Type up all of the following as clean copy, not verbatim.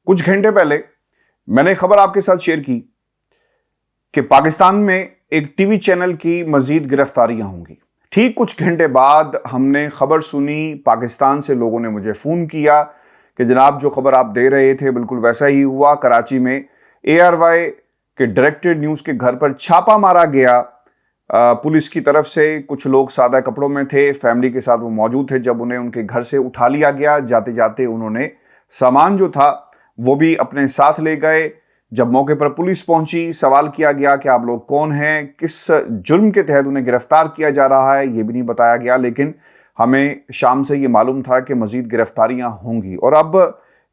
کچھ گھنٹے پہلے میں نے خبر آپ کے ساتھ شیئر کی کہ پاکستان میں ایک ٹی وی چینل کی مزید گرفتاریاں ہوں گی۔ ٹھیک کچھ گھنٹے بعد ہم نے خبر سنی، پاکستان سے لوگوں نے مجھے فون کیا کہ جناب جو خبر آپ دے رہے تھے بالکل ویسا ہی ہوا۔ کراچی میں ARY کے ڈائریکٹر نیوز کے گھر پر چھاپا مارا گیا پولیس کی طرف سے۔ کچھ لوگ سادہ کپڑوں میں تھے، فیملی کے ساتھ وہ موجود تھے۔ جب انہیں ان کے گھر سے اٹھا لیا گیا، جاتے جاتے انہوں نے سامان جو تھا وہ بھی اپنے ساتھ لے گئے۔ جب موقع پر پولیس پہنچی، سوال کیا گیا کہ آپ لوگ کون ہیں، کس جرم کے تحت انہیں گرفتار کیا جا رہا ہے، یہ بھی نہیں بتایا گیا۔ لیکن ہمیں شام سے یہ معلوم تھا کہ مزید گرفتاریاں ہوں گی، اور اب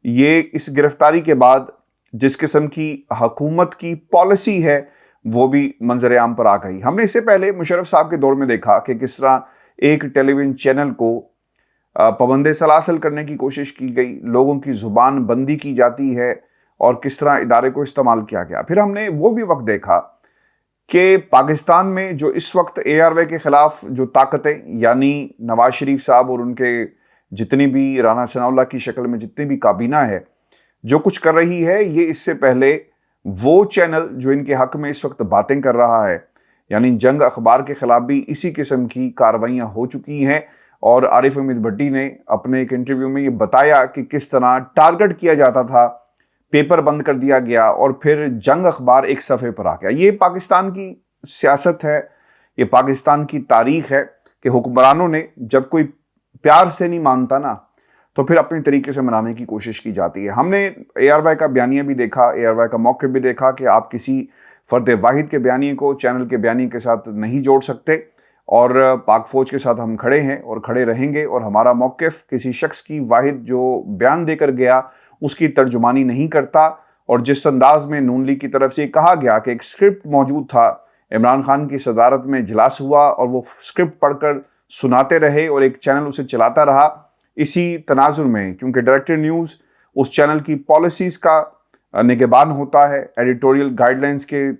یہ اس گرفتاری کے بعد جس قسم کی حکومت کی پالیسی ہے وہ بھی منظر عام پر آ گئی۔ ہم نے اس سے پہلے مشرف صاحب کے دور میں دیکھا کہ کس طرح ایک ٹیلی ویژن چینل کو پابند سلاسل کرنے کی کوشش کی گئی، لوگوں کی زبان بندی کی جاتی ہے، اور کس طرح ادارے کو استعمال کیا گیا۔ پھر ہم نے وہ بھی وقت دیکھا کہ پاکستان میں جو اس وقت ARY کے خلاف جو طاقتیں، یعنی نواز شریف صاحب اور ان کے جتنی بھی رانا ثناءاللہ کی شکل میں جتنی بھی کابینہ ہے، جو کچھ کر رہی ہے، یہ اس سے پہلے وہ چینل جو ان کے حق میں اس وقت باتیں کر رہا ہے، یعنی جنگ اخبار کے خلاف بھی اسی قسم کی کارروائیاں ہو چکی ہیں۔ اور عارف حمید بھٹی نے اپنے ایک انٹرویو میں یہ بتایا کہ کس طرح ٹارگٹ کیا جاتا تھا، پیپر بند کر دیا گیا، اور پھر جنگ اخبار ایک صفحے پر آ گیا۔ یہ پاکستان کی سیاست ہے، یہ پاکستان کی تاریخ ہے کہ حکمرانوں نے جب کوئی پیار سے نہیں مانتا نا تو پھر اپنے طریقے سے منانے کی کوشش کی جاتی ہے۔ ہم نے ARY کا بیانیہ بھی دیکھا، ARY کا موقف بھی دیکھا کہ آپ کسی فرد واحد کے بیانیے کو چینل کے بیانیے کے ساتھ نہیں جوڑ سکتے، اور پاک فوج کے ساتھ ہم کھڑے ہیں اور کھڑے رہیں گے، اور ہمارا موقف کسی شخص کی واحد جو بیان دے کر گیا اس کی ترجمانی نہیں کرتا۔ اور جس انداز میں نون لیگ کی طرف سے کہا گیا کہ ایک سکرپٹ موجود تھا، عمران خان کی صدارت میں اجلاس ہوا اور وہ سکرپٹ پڑھ کر سناتے رہے اور ایک چینل اسے چلاتا رہا، اسی تناظر میں کیونکہ ڈائریکٹر نیوز اس چینل کی پالیسیز کا نگہبان ہوتا ہے، ایڈیٹوریل گائیڈ لائنز کے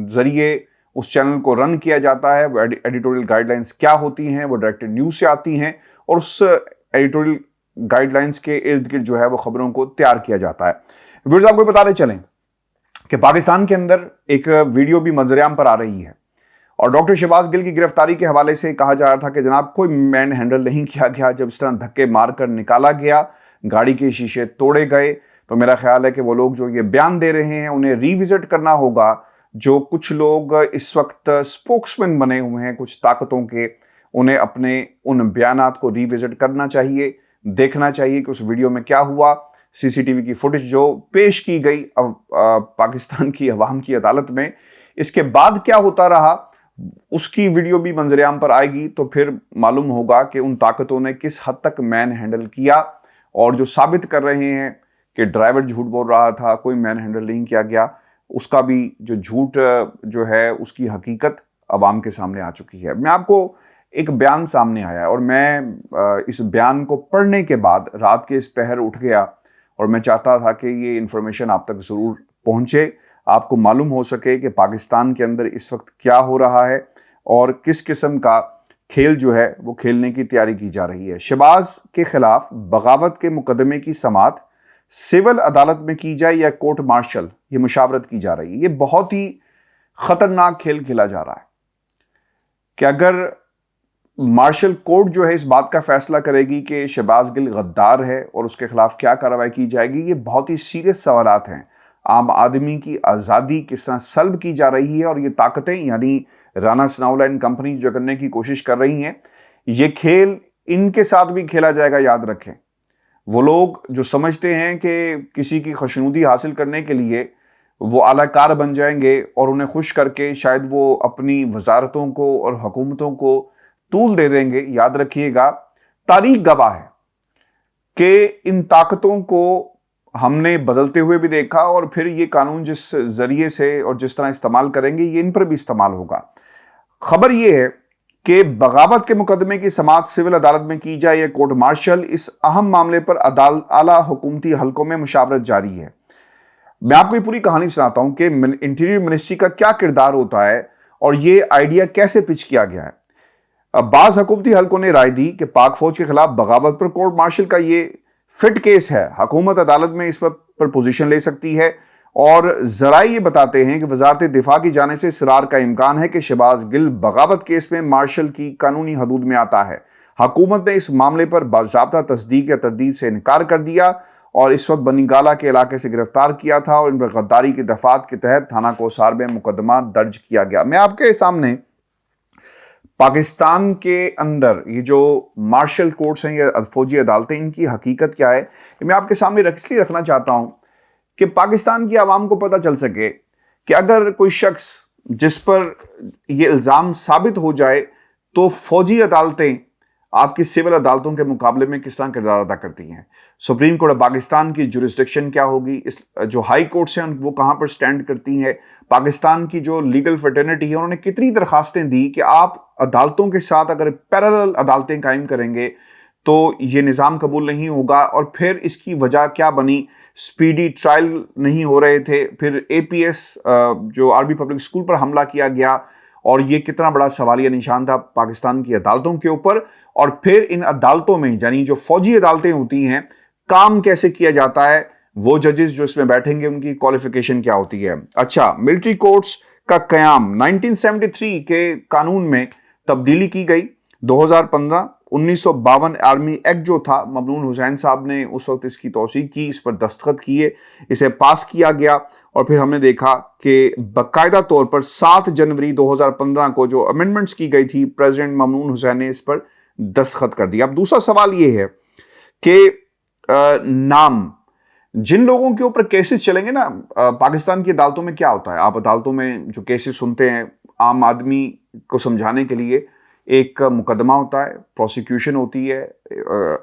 ذریعے اس چینل کو رن کیا جاتا ہے۔ وہ ایڈیٹوریل گائیڈ لائنز کیا ہوتی ہیں، وہ ڈائریکٹر نیوز سے آتی ہیں، اور اس ایڈیٹوریل گائیڈ لائنز کے ارد گرد جو ہے وہ خبروں کو تیار کیا جاتا ہے۔ ویورز آپ کو بتاتے چلیں کہ پاکستان کے اندر ایک ویڈیو بھی منظر عام پر آ رہی ہے، اور ڈاکٹر شہباز گل کی گرفتاری کے حوالے سے کہا جا رہا تھا کہ جناب کوئی مین ہینڈل نہیں کیا گیا۔ جب اس طرح دھکے مار کر نکالا گیا، گاڑی کے شیشے توڑے گئے، تو میرا خیال ہے کہ وہ لوگ جو یہ بیان دے رہے ہیں انہیں ری وزٹ کرنا ہوگا۔ جو کچھ لوگ اس وقت سپوکسمین بنے ہوئے ہیں کچھ طاقتوں کے، انہیں اپنے ان بیانات کو ری وزٹ کرنا چاہیے، دیکھنا چاہیے کہ اس ویڈیو میں کیا ہوا۔ CCTV کی فوٹیج جو پیش کی گئی پاکستان کی عوام کی عدالت میں، اس کے بعد کیا ہوتا رہا، اس کی ویڈیو بھی منظر عام پر آئے گی، تو پھر معلوم ہوگا کہ ان طاقتوں نے کس حد تک مین ہینڈل کیا۔ اور جو ثابت کر رہے ہیں کہ ڈرائیور جھوٹ بول رہا تھا، کوئی مین ہینڈل نہیں کیا گیا، اس کا بھی جو جھوٹ جو ہے اس کی حقیقت عوام کے سامنے آ چکی ہے۔ میں آپ کو ایک بیان سامنے آیا ہے، اور میں اس بیان کو پڑھنے کے بعد رات کے اس پہر اٹھ گیا، اور میں چاہتا تھا کہ یہ انفارمیشن آپ تک ضرور پہنچے، آپ کو معلوم ہو سکے کہ پاکستان کے اندر اس وقت کیا ہو رہا ہے اور کس قسم کا کھیل جو ہے وہ کھیلنے کی تیاری کی جا رہی ہے۔ شہباز کے خلاف بغاوت کے مقدمے کی سماعت سول عدالت میں کی جائے یا کورٹ مارشل، یہ مشاورت کی جا رہی ہے۔ یہ بہت ہی خطرناک کھیل کھیلا جا رہا ہے کہ اگر مارشل کورٹ جو ہے اس بات کا فیصلہ کرے گی کہ شہباز گل غدار ہے اور اس کے خلاف کیا کارروائی کی جائے گی، یہ بہت ہی سیریس سوالات ہیں۔ عام آدمی کی آزادی کس طرح سلب کی جا رہی ہے، اور یہ طاقتیں یعنی رانا ثناءاللہ اینڈ کمپنی جو کرنے کی کوشش کر رہی ہیں، یہ کھیل ان کے ساتھ بھی کھیلا جائے گا، یاد رکھیں۔ وہ لوگ جو سمجھتے ہیں کہ کسی کی خوشنودی حاصل کرنے کے لیے وہ اعلی کار بن جائیں گے اور انہیں خوش کر کے شاید وہ اپنی وزارتوں کو اور حکومتوں کو طول دے دیں گے، یاد رکھیے گا تاریخ گواہ ہے کہ ان طاقتوں کو ہم نے بدلتے ہوئے بھی دیکھا، اور پھر یہ قانون جس ذریعے سے اور جس طرح استعمال کریں گے یہ ان پر بھی استعمال ہوگا۔ خبر یہ ہے کہ بغاوت کے مقدمے کی سماعت سول عدالت میں کی جائے یا کورٹ مارشل، اس اہم معاملے پر اعلیٰ حکومتی حلقوں میں مشاورت جاری ہے۔ میں آپ کو یہ پوری کہانی سناتا ہوں کہ انٹیریئر منسٹری کا کیا کردار ہوتا ہے اور یہ آئیڈیا کیسے پچ کیا گیا ہے۔ بعض حکومتی حلقوں نے رائے دی کہ پاک فوج کے خلاف بغاوت پر کورٹ مارشل کا یہ فٹ کیس ہے، حکومت عدالت میں اس پر پوزیشن لے سکتی ہے، اور ذرائع یہ بتاتے ہیں کہ وزارت دفاع کی جانب سے اصرار کا امکان ہے کہ شہباز گل بغاوت کیس میں مارشل کی قانونی حدود میں آتا ہے۔ حکومت نے اس معاملے پر باضابطہ تصدیق یا تردید سے انکار کر دیا اور اس وقت بنی گالہ کے علاقے سے گرفتار کیا تھا اور ان پر غداری کی دفعات کے تحت تھانہ کوسار میں مقدمہ درج کیا گیا۔ میں آپ کے سامنے پاکستان کے اندر یہ جو مارشل کورٹس ہیں یا فوجی عدالتیں، ان کی حقیقت کیا ہے، میں آپ کے سامنے اس لیے رکھنا چاہتا ہوں کہ پاکستان کی عوام کو پتہ چل سکے کہ اگر کوئی شخص جس پر یہ الزام ثابت ہو جائے تو فوجی عدالتیں آپ کی سول عدالتوں کے مقابلے میں کس طرح کردار ادا کرتی ہیں، سپریم کورٹ آف پاکستان کی جورسڈکشن کیا ہوگی، جو ہائی کورٹس ہیں وہ کہاں پر سٹینڈ کرتی ہیں، پاکستان کی جو لیگل فرٹرنٹی ہے انہوں نے کتنی درخواستیں دی کہ آپ عدالتوں کے ساتھ اگر پیرالل عدالتیں قائم کریں گے تو یہ نظام قبول نہیں ہوگا، اور پھر اس کی وجہ کیا بنی، سپیڈی ٹرائل نہیں ہو رہے تھے، پھر اے پی ایس جو عربی پبلک اسکول پر حملہ کیا گیا، اور یہ کتنا بڑا سوالیہ نشان تھا پاکستان کی عدالتوں کے اوپر، اور پھر ان عدالتوں میں یعنی جو فوجی عدالتیں ہوتی ہیں کام کیسے کیا جاتا ہے، وہ ججز جو اس میں بیٹھیں گے ان کی کوالیفیکیشن کیا ہوتی ہے۔ اچھا، ملٹری کورٹس کا قیام 1973 کے قانون میں تبدیلی کی گئی، 2015 1952 آرمی ایکٹ جو تھا، ممنون حسین صاحب نے اس وقت اس کی توثیق کی، اس پر دستخط کیے، اسے پاس کیا گیا، اور پھر ہم نے دیکھا کہ باقاعدہ طور پر 7 جنوری 2015 کو جو امینڈمنٹس کی گئی تھی، پریزیڈنٹ ممنون حسین نے اس پر دستخط کر دیا۔ اب دوسرا سوال یہ ہے کہ نام جن لوگوں کے اوپر کیسز چلیں گے نا، پاکستان کی عدالتوں میں کیا ہوتا ہے، آپ عدالتوں میں جو کیسز سنتے ہیں، عام آدمی کو سمجھانے کے لیے ایک مقدمہ ہوتا ہے، پروسیکیوشن ہوتی ہے،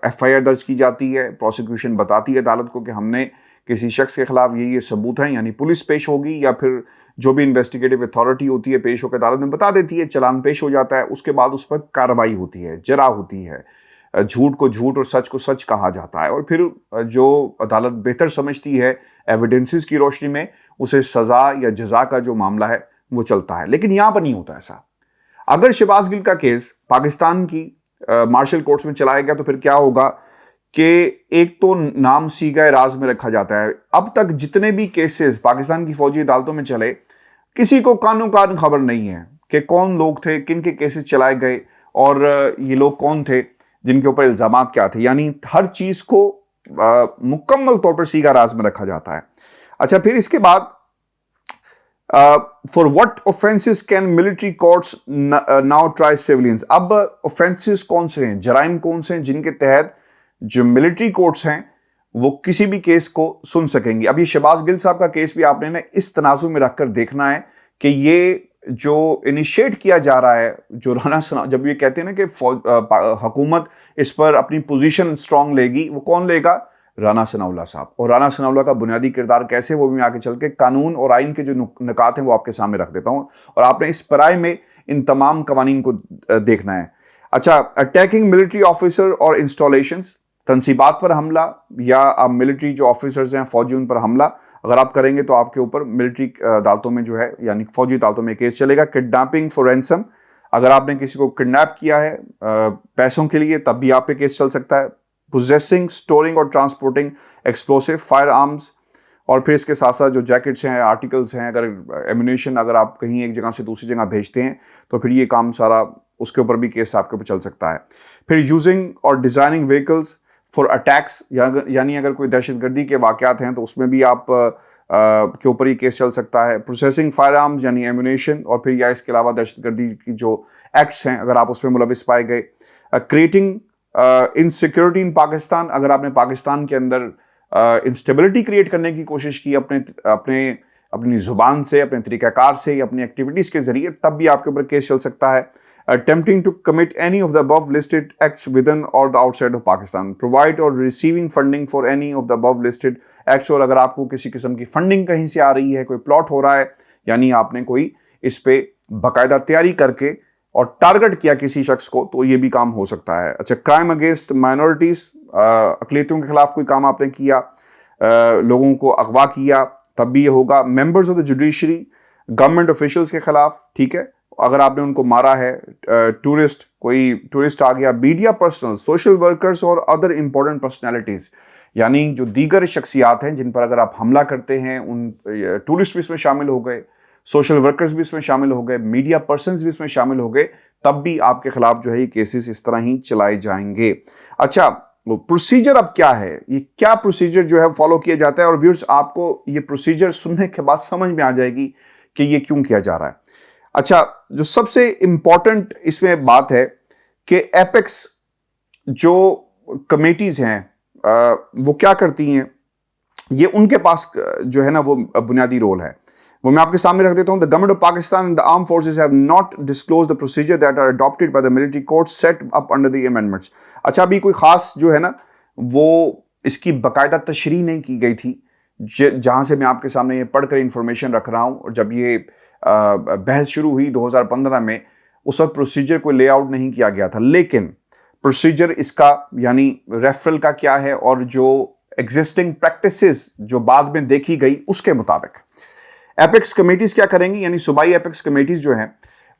ایف آئی آر درج کی جاتی ہے، پروسیکیوشن بتاتی ہے عدالت کو کہ ہم نے کسی شخص کے خلاف یہ ثبوت ہیں، یعنی پولیس پیش ہوگی یا پھر جو بھی انویسٹیگیٹو اتھارٹی ہوتی ہے پیش ہو کے عدالت میں بتا دیتی ہے، چلان پیش ہو جاتا ہے، اس کے بعد اس پر کارروائی ہوتی ہے، جرا ہوتی ہے، جھوٹ کو جھوٹ اور سچ کو سچ کہا جاتا ہے، اور پھر جو عدالت بہتر سمجھتی ہے ایویڈنسز کی روشنی میں اسے سزا یا جزا کا جو معاملہ ہے وہ چلتا ہے۔ لیکن یہاں پر نہیں ہوتا ایسا۔ اگر شہباز گل کا کیس پاکستان کی مارشل کورٹس میں چلایا گیا تو پھر کیا ہوگا کہ ایک تو نام سیغہ راز میں رکھا جاتا ہے۔ اب تک جتنے بھی کیسز پاکستان کی فوجی عدالتوں میں چلے، کسی کو کانوں کان خبر نہیں ہے کہ کون لوگ تھے، کن کے کیسز چلائے گئے، اور یہ لوگ کون تھے جن کے اوپر الزامات کیا تھے، یعنی ہر چیز کو مکمل طور پر سیغہ راز میں رکھا جاتا ہے۔ اچھا، پھر اس کے بعد for what offences can military courts now try civilians, اب اوفینسز کون سے ہیں، جرائم کون سے ہیں جن کے تحت جو ملٹری کورٹس ہیں وہ کسی بھی کیس کو سن سکیں گی۔ اب یہ شہباز گل صاحب کا کیس بھی آپ نے اس تناظر میں رکھ کر دیکھنا ہے کہ یہ جو انیشیٹ کیا جا رہا ہے، جو رانا ثناء جب یہ کہتے ہیں نا کہ حکومت اس پر اپنی پوزیشن سٹرونگ لے گی، وہ کون لے گا؟ رانا ثناء اللہ صاحب۔ اور رانا ثناء اللہ کا بنیادی کردار کیسے، وہ بھی میں آگے چل کے قانون اور آئین کے جو نکات ہیں وہ آپ کے سامنے رکھ دیتا ہوں، اور آپ نے اس پرائے میں ان تمام قوانین کو دیکھنا ہے۔ اچھا، اٹیکنگ ملٹری آفیسر اور انسٹالیشنز، تنصیبات پر حملہ یا آپ ملٹری جو آفیسرز ہیں فوجی ان پر حملہ اگر آپ کریں گے تو آپ کے اوپر ملٹری عدالتوں میں جو ہے یعنی فوجی عدالتوں میں کیس چلے گا۔ کڈنیپنگ فار رینسم، اگر آپ نے کسی کو کڈنیپ کیا ہے پیسوں کے لیے تب بھی آپ پہ کیس چل سکتا ہے۔ پوزیسنگ، اسٹورنگ اور ٹرانسپورٹنگ ایکسپلوسیو فائر آرمز، اور پھر اس کے ساتھ ساتھ جو جیکٹس ہیں، آرٹیکلز ہیں، اگر ایمونیشن اگر آپ کہیں ایک جگہ سے دوسری جگہ بھیجتے ہیں تو پھر یہ کام سارا اس کے اوپر بھی کیس آپ کے اوپر چل سکتا ہے۔ پھر یوزنگ اور ڈیزائننگ وہیکلز فار اٹیکس، یعنی اگر کوئی دہشت گردی کے واقعات ہیں تو اس میں بھی آپ کے اوپر یہ کیس چل سکتا ہے۔ پروسیسنگ فائر آرمز یعنی ایمونیشن، اور پھر یا اس کے علاوہ دہشت گردی کی جو ایکٹس ہیں اگر آپ اس میں ملوث پائے گئے۔ کریٹنگ انسیکیورٹی ان پاکستان، اگر آپ نے پاکستان کے اندر انسٹیبلٹی کریٹ کرنے کی کوشش کی اپنی زبان سے، اپنے طریقہ کار سے یا اپنی ایکٹیویٹیز کے ذریعے، تب بھی آپ کے اوپر کیس چل سکتا ہے۔ Attempting to commit any of the above listed acts within or the outside of Pakistan, provide or receiving funding for any of the above listed acts، اور اگر آپ کو کسی قسم کی فنڈنگ کہیں سے آ رہی ہے، کوئی پلاٹ ہو رہا ہے، یعنی آپ نے کوئی اس پہ باقاعدہ تیاری کر کے اور ٹارگٹ کیا کسی شخص کو، تو یہ بھی کام ہو سکتا ہے۔ اچھا، کرائم اگینسٹ مائنورٹیز، اقلیتوں کے خلاف کوئی کام آپ نے کیا، لوگوں کو اغوا کیا، تب بھی یہ ہوگا۔ Members of the judiciary, government officials کے خلاف، ٹھیک ہے، اگر آپ نے ان کو مارا ہے، کوئی ٹورسٹ آ گیا، میڈیا پرسنل، سوشل ورکرز اور ادر امپورٹنٹ پرسنالٹیز، یعنی جو دیگر شخصیات ہیں جن پر اگر آپ حملہ کرتے ہیں، ان ٹورسٹ بھی اس میں شامل ہو گئے، سوشل ورکرز بھی اس میں شامل ہو گئے، میڈیا پرسنز بھی اس میں شامل ہو گئے، تب بھی آپ کے خلاف جو ہے یہ کیسز اس طرح ہی چلائے جائیں گے۔ اچھا، پروسیجر اب کیا ہے، یہ کیا پروسیجر جو ہے فالو کیا جاتا ہے؟ اور ویورز آپ کو یہ پروسیجر سننے کے بعد سمجھ میں آ جائے گی کہ یہ کیوں کیا جا رہا ہے۔ اچھا، جو سب سے امپورٹنٹ اس میں بات ہے کہ ایپیکس جو کمیٹیز ہیں وہ کیا کرتی ہیں، یہ ان کے پاس جو ہے نا وہ بنیادی رول ہے، وہ میں آپ کے سامنے رکھ دیتا ہوں۔ The government of Pakistan and the armed forces have not disclosed the procedure that are adopted by the military courts set up under the amendments۔ اچھا، ابھی کوئی خاص جو ہے نا وہ اس کی باقاعدہ تشریح نہیں کی گئی تھی، جہاں سے میں آپ کے سامنے یہ پڑھ کر انفارمیشن رکھ رہا ہوں۔ اور جب یہ بحث شروع ہوئی 2015 میں، اس وقت پروسیجر کوئی لے آؤٹ نہیں کیا گیا تھا، لیکن پروسیجر اس کا یعنی ریفرل کا کیا ہے اور جو ایگزسٹنگ پریکٹسز جو بعد میں دیکھی گئی اس کے مطابق ایپیکس کمیٹیز کیا کریں گی، یعنی صوبائی ایپیکس کمیٹیز جو ہیں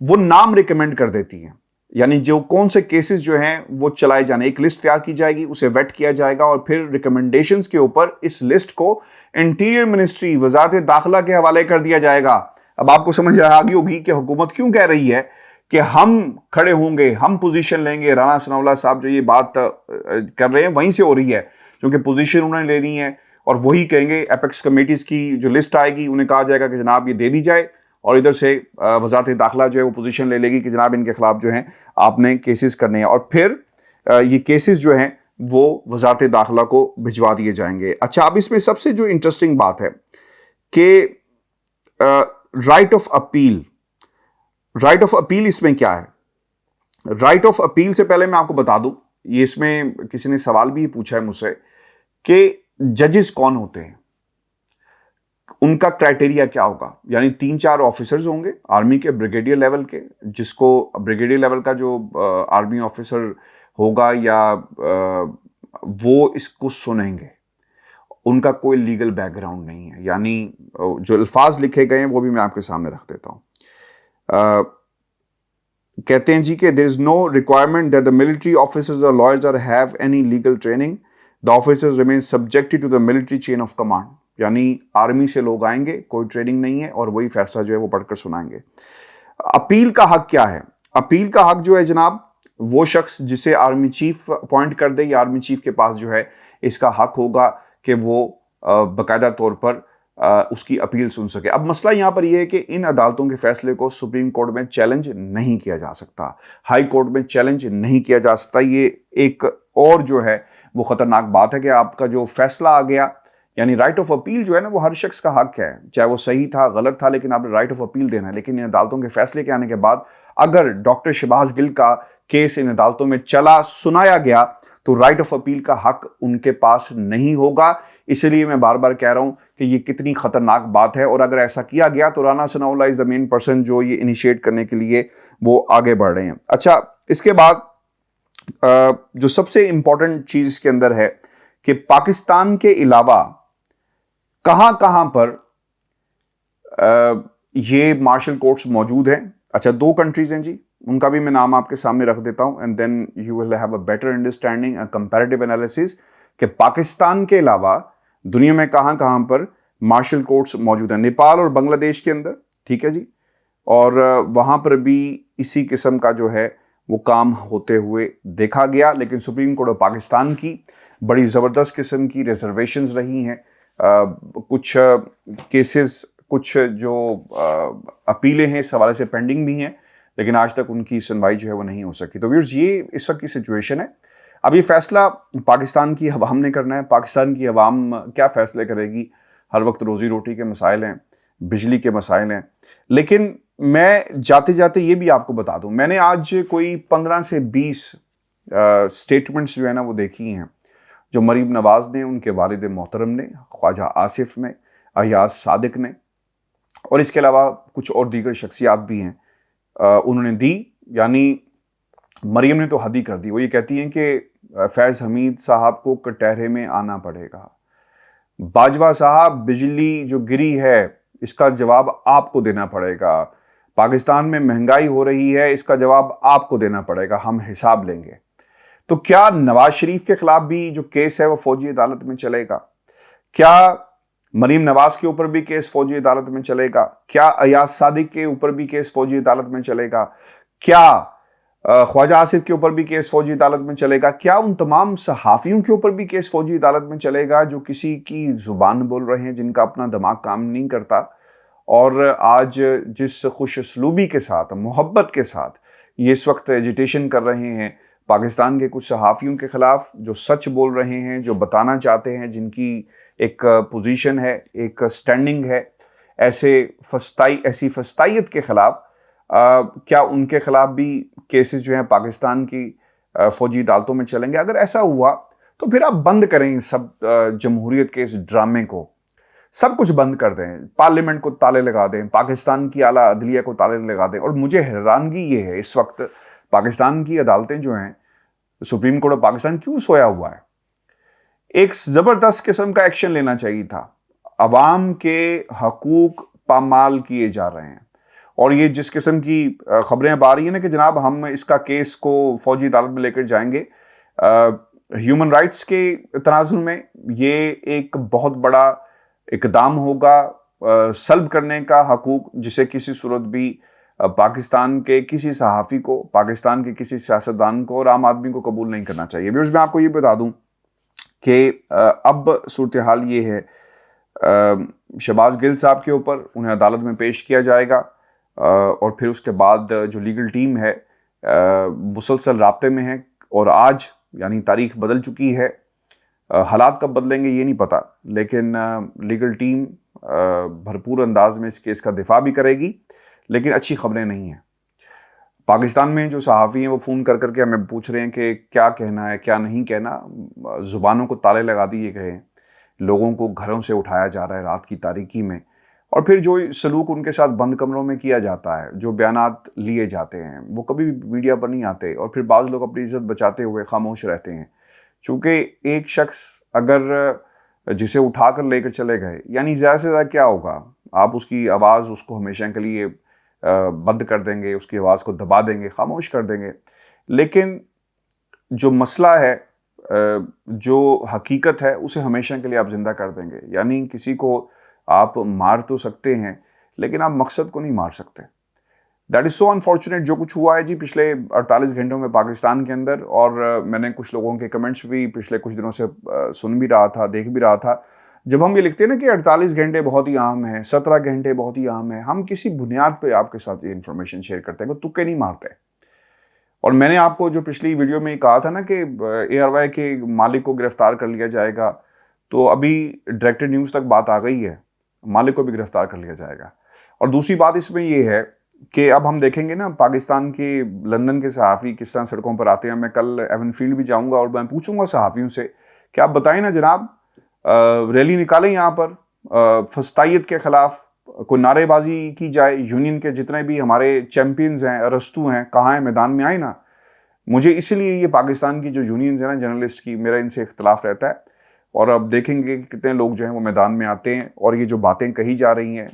وہ نام ریکمینڈ کر دیتی ہیں، یعنی جو کون سے کیسز جو ہیں وہ چلائے جانے، ایک لسٹ تیار کی جائے گی، اسے ویٹ کیا جائے گا اور پھر ریکمنڈیشنز کے اوپر اس لسٹ کو انٹیریئر منسٹری، وزارت داخلہ کے حوالے کر دیا جائے گا۔ اب آپ کو سمجھ آ گئی ہوگی کہ حکومت کیوں کہہ رہی ہے کہ ہم کھڑے ہوں گے، ہم پوزیشن لیں گے۔ رانا ثناءاللہ صاحب جو یہ بات کر رہے ہیں وہیں سے ہو رہی ہے، کیونکہ پوزیشن انہوں نے لینی ہے اور وہی کہیں گے۔ ایپیکس کمیٹیز کی جو لسٹ آئے گی انہیں کہا جائے گا کہ جناب یہ دے دی جائے، اور ادھر سے وزارت داخلہ جو ہے وہ پوزیشن لے گی کہ جناب ان کے خلاف جو ہیں آپ نے کیسز کرنے ہیں، اور پھر یہ کیسز جو ہیں وہ وزارت داخلہ کو بھجوا دیے جائیں گے۔ اچھا، اب اس میں سب سے جو انٹرسٹنگ بات ہے کہ right of appeal, right of appeal اس میں کیا ہے؟ رائٹ آف اپیل سے پہلے میں آپ کو بتا دوں، یہ اس میں کسی نے سوال بھی پوچھا ہے مجھ سے کہ ججز کون ہوتے ہیں، ان کا کرائٹیریا کیا ہوگا؟ یعنی 3-4 آفیسرز ہوں گے آرمی کے بریگیڈیئر لیول کے، جس کو بریگیڈیئر لیول کا جو آرمی آفیسر ہوگا یا وہ اس کو سنیں گے، ان کا کوئی لیگل بیک گراؤنڈ نہیں ہے، یعنی جو الفاظ لکھے گئے ہیں وہ بھی میں آپ کے سامنے رکھ دیتا ہوں۔ کہتے ہیں جی کہ there is no requirement that the military officers or lawyers or have any legal training. The officers remain subjected to the military chain of command. یعنی آرمی سے لوگ آئیں گے، کوئی ٹریننگ نہیں ہے، اور وہی فیصلہ جو ہے وہ پڑھ کر سنائیں گے۔ اپیل کا حق کیا ہے؟ اپیل کا حق جو ہے جناب، وہ شخص جسے آرمی چیف اپوائنٹ کر دے یا آرمی چیف کے پاس جو ہے اس کا حق ہوگا کہ وہ باقاعدہ طور پر اس کی اپیل سن سکے۔ اب مسئلہ یہاں پر یہ ہے کہ ان عدالتوں کے فیصلے کو سپریم کورٹ میں چیلنج نہیں کیا جا سکتا، ہائی کورٹ میں چیلنج نہیں کیا جا سکتا۔ یہ ایک اور جو ہے وہ خطرناک بات ہے کہ آپ کا جو فیصلہ آ گیا، یعنی رائٹ آف اپیل جو ہے نا وہ ہر شخص کا حق ہے، چاہے وہ صحیح تھا غلط تھا، لیکن آپ نے رائٹ آف اپیل دینا ہے۔ لیکن ان عدالتوں کے فیصلے کے آنے کے بعد اگر ڈاکٹر شہباز گل کا کیس ان عدالتوں میں چلا سنایا گیا تو رائٹ آف اپیل کا حق ان کے پاس نہیں ہوگا۔ اس لیے میں بار بار کہہ رہا ہوں کہ یہ کتنی خطرناک بات ہے، اور اگر ایسا کیا گیا تو رانا ثناءاللہ از دا مین پرسن جو یہ انیشیٹ کرنے کے لیے وہ آگے بڑھ رہے ہیں۔ اچھا، اس کے بعد جو سب سے امپورٹنٹ چیز اس کے اندر ہے کہ پاکستان کے علاوہ کہاں کہاں پر یہ مارشل کورٹس موجود ہیں۔ اچھا، 2 کنٹریز ہیں جی، ان کا بھی میں نام آپ کے سامنے رکھ دیتا ہوں، and then you will have a better understanding, a comparative analysis کہ پاکستان کے علاوہ دنیا میں کہاں کہاں پر مارشل کورٹس موجود ہیں۔ نیپال اور بنگلہ دیش کے اندر، ٹھیک ہے جی، اور وہاں پر بھی اسی قسم کا جو ہے وہ کام ہوتے ہوئے دیکھا گیا، لیکن سپریم کورٹ آف پاکستان کی بڑی زبردست قسم کی ریزرویشنز رہی ہیں، کچھ کیسز، کچھ جو اپیلیں ہیں اس حوالے سے پینڈنگ بھی ہیں، لیکن آج تک ان کی سنوائی جو ہے وہ نہیں ہو سکی۔ تو ویورز، یہ اس وقت کی سچویشن ہے۔ اب یہ فیصلہ پاکستان کی عوام نے کرنا ہے، پاکستان کی عوام کیا فیصلے کرے گی؟ ہر وقت روزی روٹی کے مسائل ہیں، بجلی کے مسائل ہیں، لیکن میں جاتے جاتے یہ بھی آپ کو بتا دوں، میں نے آج کوئی 15 سے 20 سٹیٹمنٹس جو ہے نا وہ دیکھی ہیں، جو مریم نواز نے، ان کے والد محترم نے، خواجہ آصف نے، ایاز صادق نے، اور اس کے علاوہ کچھ اور دیگر شخصیات بھی ہیں، انہوں نے دی۔ یعنی مریم نے تو حد ہی کر دی، وہ یہ کہتی ہیں کہ فیض حمید صاحب کو کٹہرے میں آنا پڑے گا، باجوہ صاحب بجلی جو گری ہے اس کا جواب آپ کو دینا پڑے گا، پاکستان میں مہنگائی ہو رہی ہے اس کا جواب آپ کو دینا پڑے گا، ہم حساب لیں گے۔ تو کیا نواز شریف کے خلاف بھی جو کیس ہے وہ فوجی عدالت میں چلے گا؟ کیا مریم نواز کے اوپر بھی کیس فوجی عدالت میں چلے گا؟ کیا ایاز صادق کے اوپر بھی کیس فوجی عدالت میں چلے گا؟ کیا خواجہ آصف کے اوپر بھی کیس فوجی عدالت میں چلے گا؟ کیا ان تمام صحافیوں کے اوپر بھی کیس فوجی عدالت میں چلے گا جو کسی کی زبان بول رہے ہیں، جن کا اپنا دماغ کام نہیں کرتا، اور آج جس خوش اسلوبی کے ساتھ، محبت کے ساتھ یہ اس وقت ایجیٹیشن کر رہے ہیں پاکستان کے کچھ صحافیوں کے خلاف، جو سچ بول رہے ہیں، جو بتانا چاہتے ہیں، جن کی ایک پوزیشن ہے، ایک سٹینڈنگ ہے، ایسی فسطائیت کے خلاف، کیا ان کے خلاف بھی کیسز جو ہیں پاکستان کی فوجی عدالتوں میں چلیں گے؟ اگر ایسا ہوا تو پھر آپ بند کریں سب جمہوریت کے اس ڈرامے کو، سب کچھ بند کر دیں، پارلیمنٹ کو تالے لگا دیں، پاکستان کی اعلیٰ عدلیہ کو تالے لگا دیں۔ اور مجھے حیرانگی یہ ہے اس وقت پاکستان کی عدالتیں جو ہیں، سپریم کورٹ آف پاکستان کیوں سویا ہوا ہے؟ ایک زبردست قسم کا ایکشن لینا چاہیے تھا۔ عوام کے حقوق پامال کیے جا رہے ہیں، اور یہ جس قسم کی خبریں اب آ رہی ہیں نا کہ جناب ہم اس کا کیس کو فوجی عدالت میں لے کر جائیں گے، ہیومن رائٹس کے تناظر میں یہ ایک بہت بڑا اقدام ہوگا سلب کرنے کا حقوق، جسے کسی صورت بھی پاکستان کے کسی صحافی کو، پاکستان کے کسی سیاستدان کو اور عام آدمی کو قبول نہیں کرنا چاہیے۔ ویورز، میں آپ کو یہ بتا دوں کہ اب صورتحال یہ ہے، شہباز گل صاحب کے اوپر انہیں عدالت میں پیش کیا جائے گا، اور پھر اس کے بعد جو لیگل ٹیم ہے مسلسل رابطے میں ہے، اور آج یعنی تاریخ بدل چکی ہے، حالات کب بدلیں گے یہ نہیں پتا، لیکن لیگل ٹیم بھرپور انداز میں اس کیس کا دفاع بھی کرے گی۔ لیکن اچھی خبریں نہیں ہیں۔ پاکستان میں جو صحافی ہیں وہ فون کر کر کے ہمیں پوچھ رہے ہیں کہ کیا کہنا ہے، کیا نہیں کہنا۔ زبانوں کو تالے لگا دیے گئے ہیں، لوگوں کو گھروں سے اٹھایا جا رہا ہے رات کی تاریکی میں، اور پھر جو سلوک ان کے ساتھ بند کمروں میں کیا جاتا ہے، جو بیانات لیے جاتے ہیں، وہ کبھی بھی میڈیا پر نہیں آتے، اور پھر بعض لوگ اپنی عزت بچاتے ہوئے خاموش رہتے ہیں۔ چونکہ ایک شخص اگر جسے اٹھا کر لے کر چلے گئے، یعنی زیادہ سے زیادہ کیا ہوگا؟ آپ اس کی آواز، اس کو ہمیشہ کے لیے بند کر دیں گے، اس کی آواز کو دبا دیں گے، خاموش کر دیں گے۔ لیکن جو مسئلہ ہے، جو حقیقت ہے، اسے ہمیشہ کے لیے آپ زندہ کر دیں گے۔ یعنی کسی کو آپ مار تو سکتے ہیں، لیکن آپ مقصد کو نہیں مار سکتے۔ دیٹ از سو انفارچونیٹ جو کچھ ہوا ہے جی پچھلے 48 گھنٹوں میں پاکستان کے اندر، اور میں نے کچھ لوگوں کے کمنٹس بھی پچھلے کچھ دنوں سے سن بھی رہا تھا، دیکھ بھی رہا تھا۔ جب ہم یہ لکھتے ہیں نا کہ 48 گھنٹے بہت ہی عام ہیں، 17 گھنٹے بہت ہی عام ہیں، ہم کسی بنیاد پہ آپ کے ساتھ یہ انفارمیشن شیئر کرتے ہیں، کوئی تکے نہیں مارتے۔ اور میں نے آپ کو جو پچھلی ویڈیو میں کہا تھا نا کہ ARY کے مالک کو گرفتار کر لیا جائے گا، تو ابھی ڈائریکٹر نیوز تک بات آ گئی ہے، مالک کو بھی گرفتار کر لیا جائے گا۔ اور دوسری بات اس میں یہ ہے کہ اب ہم دیکھیں گے نا پاکستان کے لندن کے صحافی کس طرح سڑکوں پر آتے ہیں۔ میں کل ایون فیلڈ بھی جاؤں گا اور میں پوچھوں گا صحافیوں سے کہ آپ بتائیں نا جناب، ریلی نکالیں یہاں پر فسطائیت کے خلاف، کوئی نعرے بازی کی جائے، یونین کے جتنے بھی ہمارے چیمپئنز ہیں، ارسطو ہیں، کہاں ہیں؟ میدان میں آئے نا۔ مجھے اسی لیے یہ پاکستان کی جو یونینز ہیں نا جرنلسٹ کی، میرا ان سے اختلاف رہتا ہے، اور اب دیکھیں گے کہ کتنے لوگ جو ہیں وہ میدان میں آتے ہیں، اور یہ جو باتیں کہی جا رہی ہیں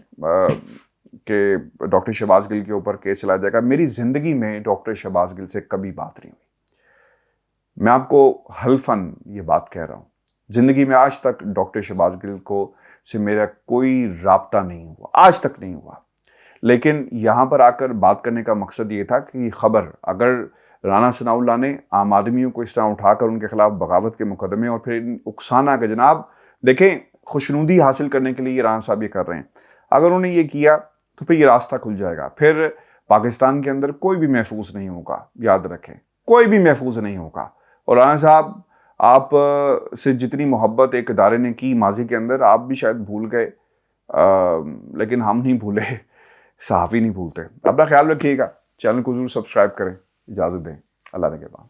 کہ ڈاکٹر شہباز گل کے اوپر کیس چلایا جائے گا، میری زندگی میں ڈاکٹر شہباز گل سے کبھی بات نہیں ہوئی۔ میں آپ کو حلفاً یہ بات کہہ رہا ہوں، زندگی میں آج تک ڈاکٹر شہباز گل سے میرا کوئی رابطہ نہیں ہوا، آج تک نہیں ہوا۔ لیکن یہاں پر آ کر بات کرنے کا مقصد یہ تھا کہ یہ خبر اگر رانا ثناء اللہ نے عام آدمیوں کو اس طرح اٹھا کر ان کے خلاف بغاوت کے مقدمے اور پھر اکسانا کہ جناب دیکھیں خوشنودی حاصل کرنے کے لیے یہ رانا صاحب یہ کر رہے ہیں، اگر انہوں نے یہ کیا تو پھر یہ راستہ کھل جائے گا، پھر پاکستان کے اندر کوئی بھی محفوظ نہیں ہوگا۔ یاد رکھیں، کوئی بھی محفوظ نہیں ہوگا۔ اور رانا صاحب، آپ سے جتنی محبت ایک ادارے نے کی ماضی کے اندر، آپ بھی شاید بھول گئے، لیکن ہم نہیں بھولے، صحافی نہیں بھولتے۔ اپنا خیال رکھیے گا، چینل کو ضرور سبسکرائب کریں۔ اجازت دیں، اللہ نے کے بعد۔